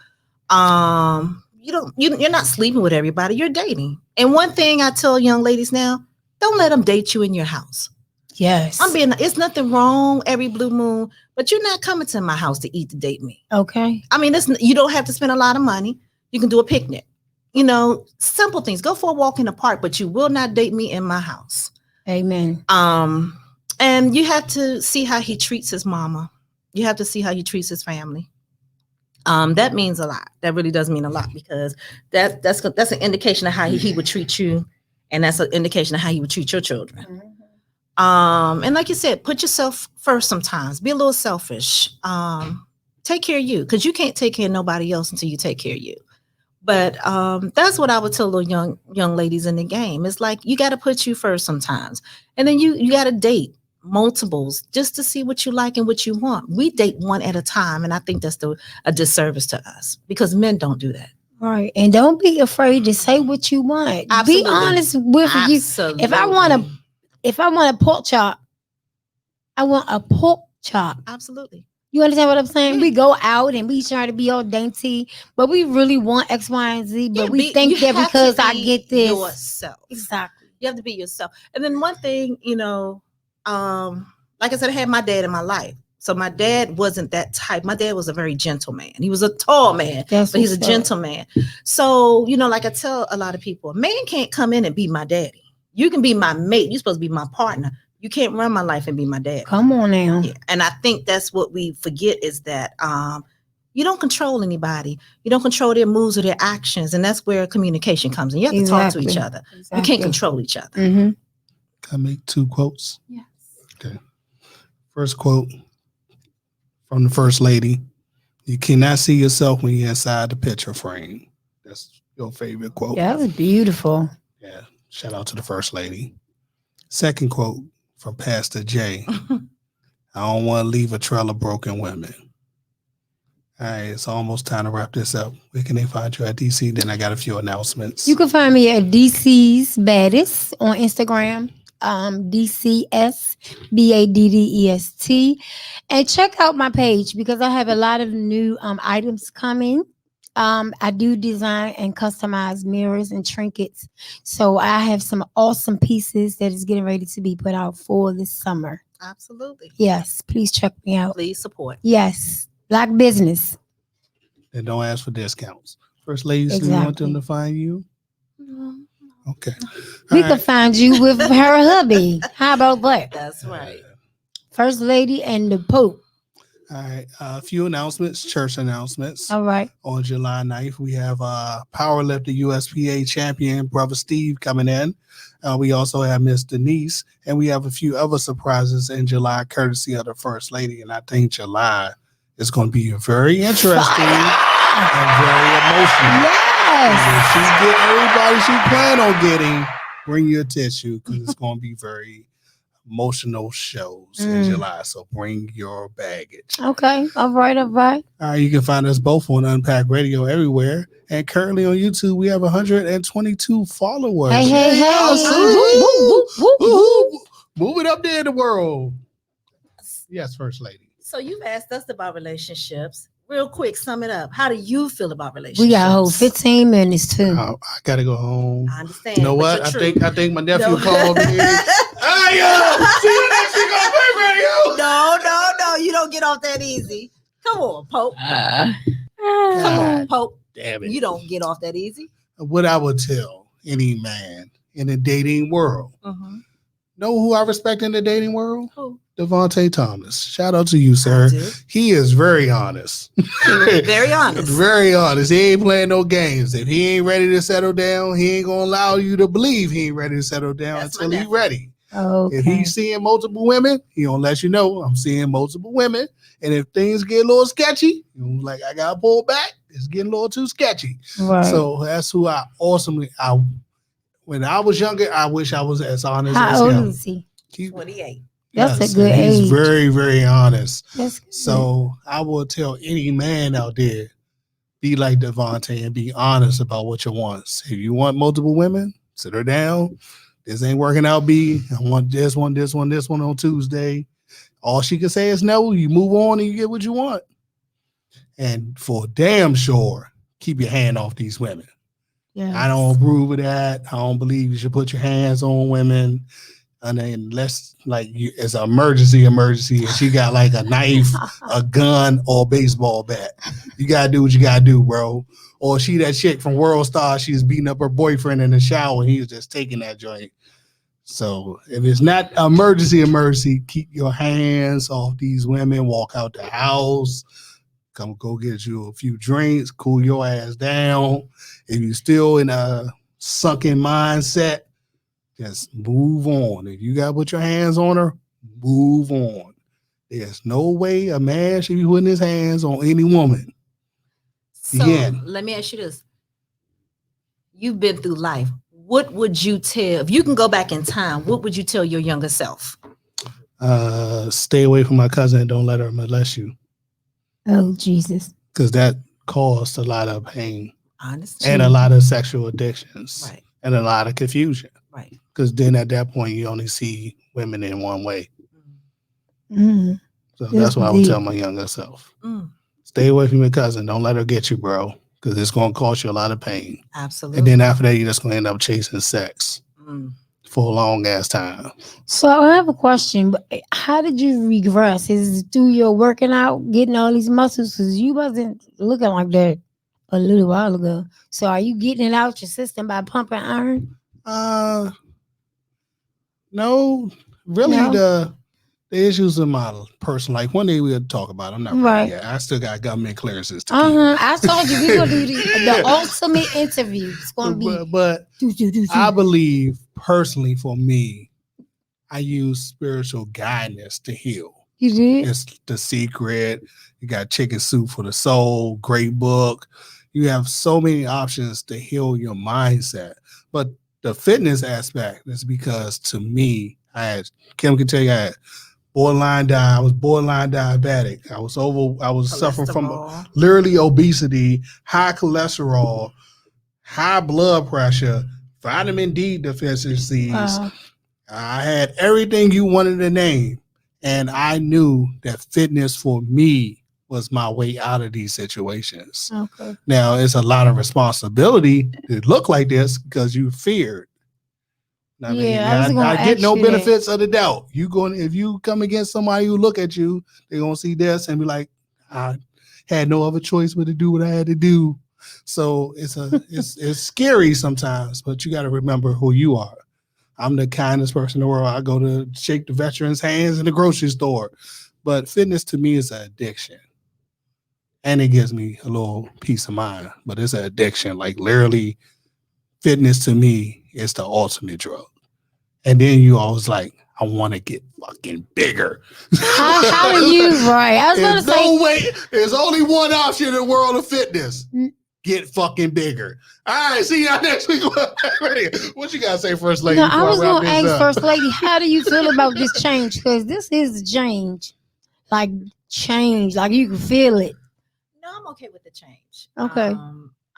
You're not sleeping with everybody, you're dating. And one thing I tell young ladies now, don't let them date you in your house. Yes. It's nothing wrong every blue moon, but you're not coming to my house to eat to date me. Okay. I mean, you don't have to spend a lot of money. You can do a picnic. Simple things. Go for a walk in the park, but you will not date me in my house. Amen. And you have to see how he treats his mama. You have to see how he treats his family. That means a lot. That really does mean a lot because that's an indication of how he would treat you, and that's an indication of how he would treat your children. Mm-hmm. And like you said, put yourself first sometimes. Be a little selfish. Take care of you because you can't take care of nobody else until you take care of you. But that's what I would tell little young ladies in the game. It's like you got to put you first sometimes. And then you got to date multiples just to see what you like and what you want. We date one at a time. And I think that's a disservice to us because men don't do that. Right. And don't be afraid to say what you want. Absolutely. Be honest with you. If I want a pork chop, I want a pork chop. Absolutely. You understand what I'm saying? Yeah. We go out and we try to be all dainty, but we really want X, Y, and Z. But we think that because I get this. Yourself. Exactly. You have to be yourself. And then one thing, like I said, I had my dad in my life. So my dad wasn't that type. My dad was a very gentle man. He was a tall man, but he's a gentleman. So, like I tell a lot of people, a man can't come in and be my daddy. You can be my mate. You're supposed to be my partner. You can't run my life and be my dad. Come on now. Yeah. And I think that's what we forget is that you don't control anybody. You don't control their moves or their actions. And that's where communication comes in. You have to talk to each other. Exactly. You can't control each other. Mm-hmm. Can I make 2 quotes? Yes. Okay. First quote from the first lady. You cannot see yourself when you're inside the picture frame. That's your favorite quote. Yeah, that was beautiful. Yeah. Shout out to the first lady. Second quote from Pastor Jay. I don't want to leave a trail of broken women. All right, it's almost time to wrap this up. Where can they find you at DC? Then I got a few announcements. You can find me at Dcsbaddest on Instagram. DCSBADDEST. And check out my page because I have a lot of new items coming. I do design and customize mirrors and trinkets. So I have some awesome pieces that is getting ready to be put out for this summer. Absolutely. Yes, please check me out. Please support. Yes, Black business. And don't ask for discounts. First lady, so you want them to find you? Okay. We All can find you with her hubby. How about that? That's right. First lady and the Pope. All right. A few announcements, church announcements. All right. On July 9th, we have powerlifter USPA champion, Brother Steve, coming in. We also have Miss Denise, and we have a few other surprises in July, courtesy of the First Lady. And I think July is going to be very interesting and very emotional. Yes. If she get everybody she plan on getting, bring your tissue, because it's going to be very emotional shows in July. So bring your baggage. Okay. All right. All right. You can find us both on Unpack Radio everywhere. And currently on YouTube, we have 122 followers. Hey, hey, hey. Move it up there in the world. Yes, First Lady. So you've asked us about relationships. Real quick, sum it up. How do you feel about relationships? We got a whole 15 minutes too. I gotta go home. I understand. You know what? I think my nephew called me. Hey, see you next week on Unpack Radio. No. You don't get off that easy. Come on, Pope. Come on, Pope. Damn it. You don't get off that easy. What I would tell any man in the dating world. Know who I respect in the dating world? Who? Devontae Thomas. Shout out to you, sir. He is very honest. Very honest. Very honest. He ain't playing no games. If he ain't ready to settle down, he ain't gonna allow you to believe he ain't ready to settle down until he's ready. Okay. If he's seeing multiple women, he gonna let you know I'm seeing multiple women. And if things get a little sketchy, like I gotta pull back, it's getting a little too sketchy. Right. So that's who when I was younger, I wish I was as honest How as old him. is he? 28. That's a good age. He's very, very honest. That's good. So I will tell any man out there, be like Devontae and be honest about what you want. If you want multiple women, sit her down. This ain't working out, B. I want this one on Tuesday. All she can say is no. You move on and you get what you want. And for damn sure, keep your hand off these women. Yeah. I don't approve of that. I don't believe you should put your hands on women. And unless like it's an emergency, and she got like a knife, a gun, or a baseball bat. You gotta do what you gotta do, bro. Or she that chick from World Star, she's beating up her boyfriend in the shower and he's just taking that joint. So if it's not emergency, keep your hands off these women, walk out the house, come go get you a few drinks, cool your ass down. If you're still in a sunken mindset, just move on. If you got to put your hands on her, move on. There's no way a man should be putting his hands on any woman. So let me ask you this. You've been through life. What would you tell, if you can go back in time, what would you tell your younger self? Stay away from my cousin and don't let her molest you. Oh, Jesus. Because that caused a lot of pain. Honestly. And a lot of sexual addictions. Right. And a lot of confusion. Right. Because then at that point, you only see women in one way. Mm. So that's what I would tell my younger self. Stay away from your cousin. Don't let her get you, bro. Because it's going to cause you a lot of pain. Absolutely. And then after that, you're just going to end up chasing sex for a long ass time. So I have a question. How did you regress? Is it through your working out, getting all these muscles? Because you wasn't looking like that a little while ago. So are you getting it out your system by pumping iron? No, really. No? The issues in my personal life. One day we'll talk about it. I'm not ready yet. I still got government clearances to keep. I told you we're gonna do the ultimate interview. It's gonna be. But I believe personally, for me, I use spiritual guidance to heal. You did? It's The Secret. You got Chicken Soup for the Soul. Great book. You have so many options to heal your mindset. But the fitness aspect is because, to me, Kim can tell you, I was borderline diabetic. I was suffering from literally obesity, high cholesterol, high blood pressure, vitamin D deficiencies. I had everything you wanted to name. And I knew that fitness for me was my way out of these situations. Okay. Now, it's a lot of responsibility to look like this because you feared. I mean, Yeah, I was gonna I get ask no you that. benefits of the doubt. If you come against somebody who look at you, they're gonna see this and be like, I had no other choice but to do what I had to do. So it's scary sometimes, but you got to remember who you are. I'm the kindest person in the world. I go to shake the veterans' hands in the grocery store, but fitness to me is an addiction, and it gives me a little peace of mind. But it's an addiction. Like literally, fitness to me is the ultimate drug. And then you always like, I want to get fucking bigger. How are you, right? I was gonna There's say, no way. There's only one option in the world of fitness. Mm. Get fucking bigger. All right, see y'all next week. What you gotta say, First Lady? no, I was before wrap gonna this ask up? First Lady, how do you feel about this change? Because this is a change, like you can feel it. No, I'm okay with the change. Okay.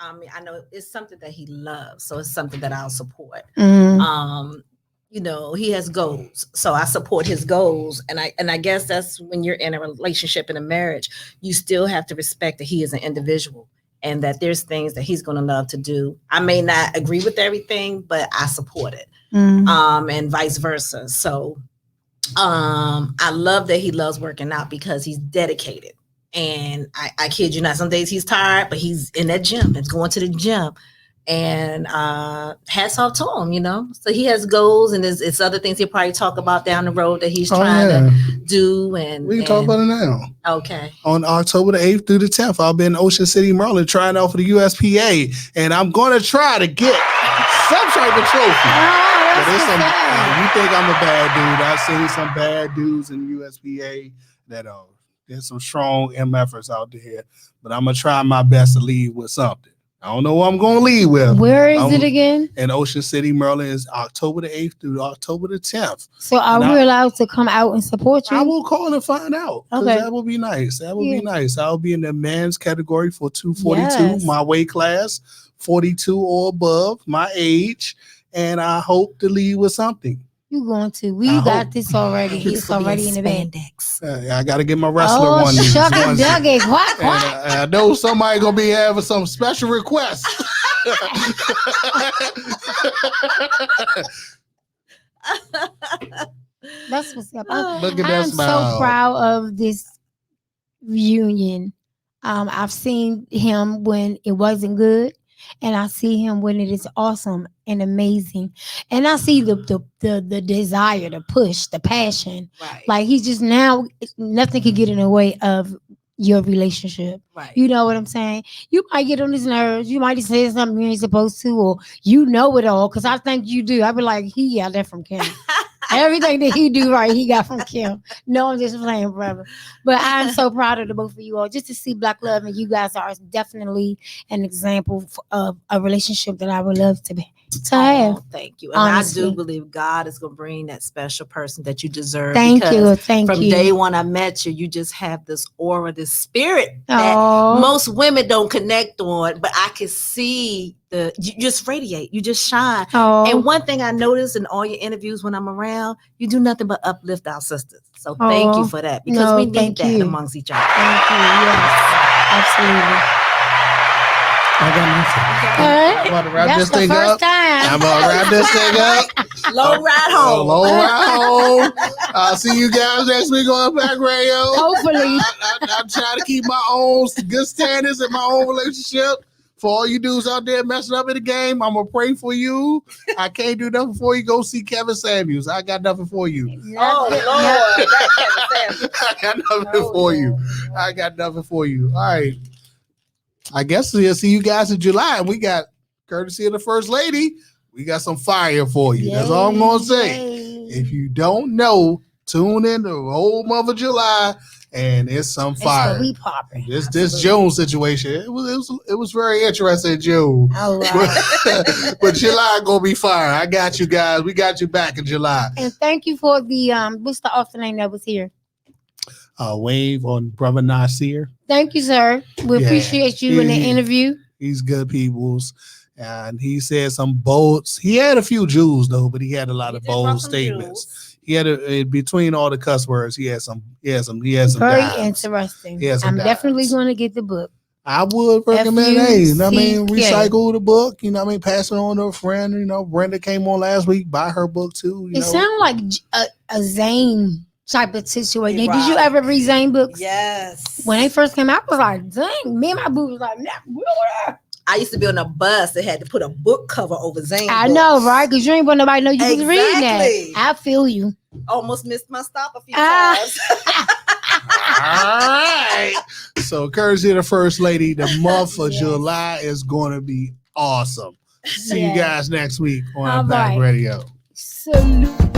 I mean, I know it's something that he loves, so it's something that I'll support. Mhm. You know, he has goals, so I support his goals, and I guess that's when you're in a relationship, in a marriage, you still have to respect that he is an individual and that there's things that he's going to love to do. I may not agree with everything, but I support it, and vice versa. So, I love that he loves working out because he's dedicated. And I kid you not, some days he's tired, but he's in that gym and going to the gym. And hats off to him, you know. So he has goals, and it's other things he'll probably talk about down the road that he's trying to do. And we can talk about it now. Okay. On October the 8th through the 10th, I'll be in Ocean City, Maryland, trying out for the USPA, and I'm going to try to get some type of trophy. But you think I'm a bad dude? I've seen some bad dudes in the USPA that there's some strong MFers out there, but I'm gonna try my best to lead with something. I don't know what I'm gonna lead with. Where is it again? In Ocean City, Maryland, is October the 8th through October the 10th. So are we allowed to come out and support you? I will call and find out. Okay. That would be nice. That would be nice. I'll be in the men's category for 242, my weight class, 42 or above, my age, and I hope to lead with something. You going to? We got this already. It's already in the bed. I got to get my wrestler one. Shut up, Dougie. What? I know somebody gonna be having some special requests. That's what's up. Look at that smile. I'm so proud of this reunion. I've seen him when it wasn't good, and I see him when it is awesome and amazing. And I see the desire, the push, the passion. Right. Like he's just now, nothing can get in the way of your relationship. Right. You know what I'm saying? You might get on his nerves. You might say something you ain't supposed to, or you know it all, because I think you do. I be like, he got that from Kim. Everything that he do right, he got from Kim. No, I'm just playing, brother. But I'm so proud of the both of you all. Just to see Black love, and you guys are definitely an example of a relationship that I would love to have. Oh, thank you. And honestly, I do believe God is going to bring that special person that you deserve. Thank you. From day one I met you, you just have this aura, this spirit that most women don't connect on, but I can see you just radiate, you just shine. And one thing I noticed in all your interviews when I'm around, you do nothing but uplift our sisters. So thank you for that, because we need that amongst each other. Thank you. Yes, absolutely. I got nothing. All right. I'm about to wrap this thing up. I'm about to wrap this thing up. Low ride home. Low ride home. I'll see you guys next week on Black Radio. Hopefully. I'm trying to keep my own good standards in my own relationship. For all you dudes out there messing up in the game, I'm going to pray for you. I can't do nothing for you. Go see Kevin Samuels. I got nothing for you. Lord. I got nothing for you. I got nothing for you. All right. I guess we'll see you guys in July. And we got, courtesy of the First Lady, we got some fire for you. That's all I'm going to say. If you don't know, tune in to the whole month of July, and it's some fire. This June situation, it was very interesting, June. All right. But July gonna be fire. I got you guys. We got you back in July. And thank you for the what's the author name that was here? Wave on Brother Nasir. Thank you, sir. We appreciate you in the interview. He's good peoples. And he said some bold. He had a few Jews though, but he had a lot of bold statements. He had between all the cuss words, he had some Very dimes. interesting. He has some I'm definitely dimes. going to get the book. I would recommend, hey, you know what I mean, FUCK. recycle the book, you know what I mean, pass it on to a friend. You know, Brenda came on last week, buy her book too. You It know, sounded like a Zane type of situation. Right. Did you ever read Zane books? Yes. When they first came out, I was like, dang, me and my boo was like, nah, I used to be on a bus that had to put a book cover over Zane. I books. know, right? Because you ain't want nobody to know you was reading Exactly. that. I feel you. Almost missed my stop a few Ah. times. all right. So, courtesy of the First Lady, the month of Yes. July is going to be awesome. See you Yes. guys next week on All Back right. Radio. Salute.